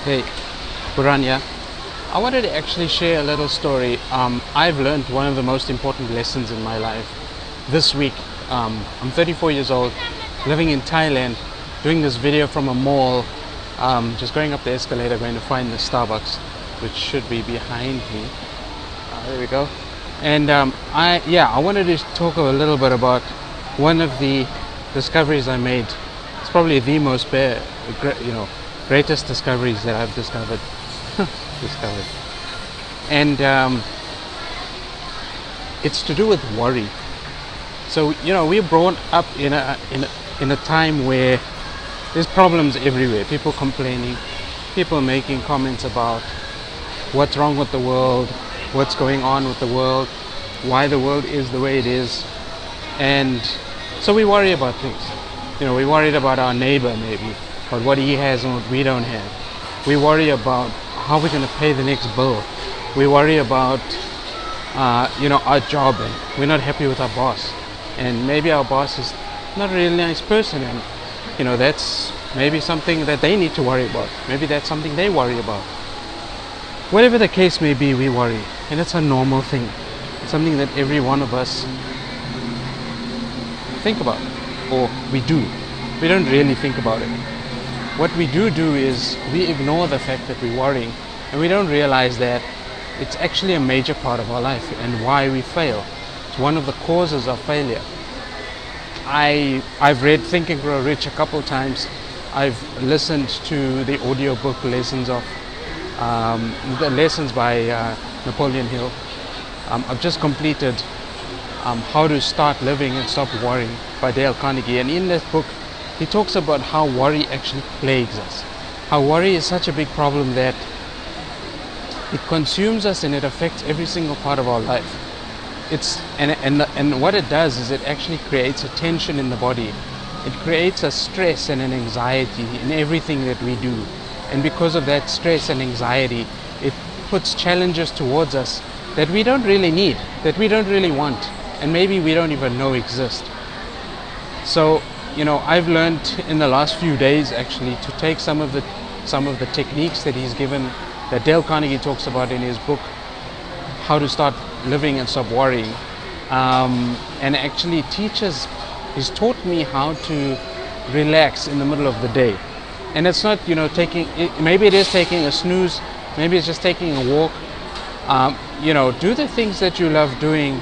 Hey, Burania. I wanted to actually share a little story. I've learned one of the most important lessons in my life this week. I'm 34 years old, living in Thailand, doing this video from a mall, just going up the escalator, going to find the Starbucks, which should be behind me. There we go. And I wanted to talk a little bit about one of the discoveries I made. It's probably the most greatest discoveries that I've discovered. And it's to do with worry. So we're brought up in a time where there's problems everywhere. People complaining, people making comments about what's wrong with the world, what's going on with the world, why the world is the way it is. And so we worry about things. We worried about our neighbor, maybe, about what he has and what we don't have. We worry about how we're going to pay the next bill. We worry about our job, and we're not happy with our boss, and maybe our boss is not a really nice person, and that's maybe something that they need to worry about. Maybe that's something they worry about. Whatever the case may be, we worry, and it's a normal thing. It's something that every one of us think about, or we do. We don't really think about it. What we do is we ignore the fact that we're worrying, and we don't realize that it's actually a major part of our life and why we fail. It's one of the causes of failure. I've read Think and Grow Rich a couple times. I've listened to the audiobook lessons of the lessons by Napoleon Hill. I've just completed How to Start Living and Stop Worrying by Dale Carnegie, and in this book he talks about how worry actually plagues us. How worry is such a big problem that it consumes us and it affects every single part of our life. And what it does is it actually creates a tension in the body. It creates a stress and an anxiety in everything that we do. And because of that stress and anxiety, it puts challenges towards us that we don't really need, that we don't really want, and maybe we don't even know exist. So I've learned in the last few days actually to take some of the techniques that he's given, that Dale Carnegie talks about in his book, How to Start Living and Stop Worrying, and actually he's taught me how to relax in the middle of the day. And it's not, maybe it is taking a snooze, maybe it's just taking a walk. Do the things that you love doing,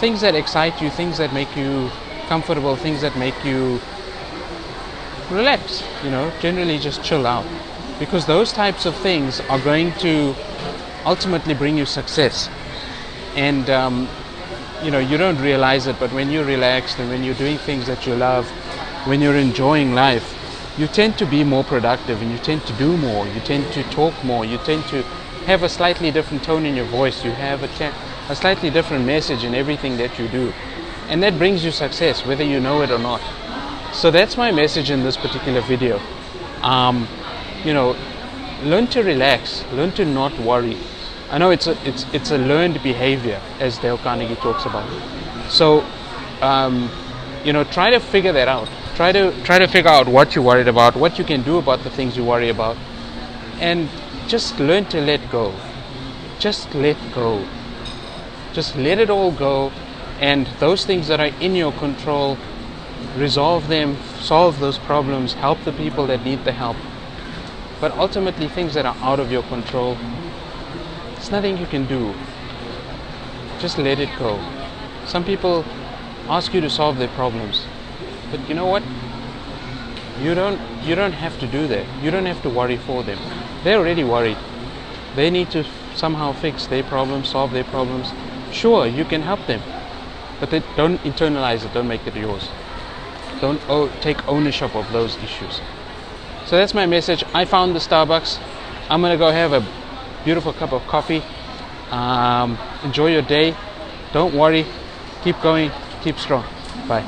things that excite you, things that make you comfortable, things that make you relax, generally just chill out, because those types of things are going to ultimately bring you success. And you don't realize it, but when you're relaxed and when you're doing things that you love, when you're enjoying life, you tend to be more productive, and you tend to do more, you tend to talk more, you tend to have a slightly different tone in your voice, you have a slightly different message in everything that you do, and that brings you success whether you know it or not. So that's my message in this particular video. Learn to relax, learn to not worry. I know it's a learned behavior, as Dale Carnegie talks about. So try to figure that out. Try to figure out what you're worried about, what you can do about the things you worry about, and just learn to let go. Just let go. Just let it all go, and those things that are in your control, resolve them, solve those problems, help the people that need the help. But ultimately, things that are out of your control, there's nothing you can do. Just let it go. Some people ask you to solve their problems, but you know what? You don't have to do that. You don't have to worry for them. They're already worried. They need to somehow fix their problems, solve their problems. Sure, you can help them, but don't internalize it. Don't make it yours. Don't take ownership of those issues. So that's my message. I found the Starbucks. I'm gonna go have a beautiful cup of coffee. Enjoy your day. Don't worry. Keep going. Keep strong. Bye.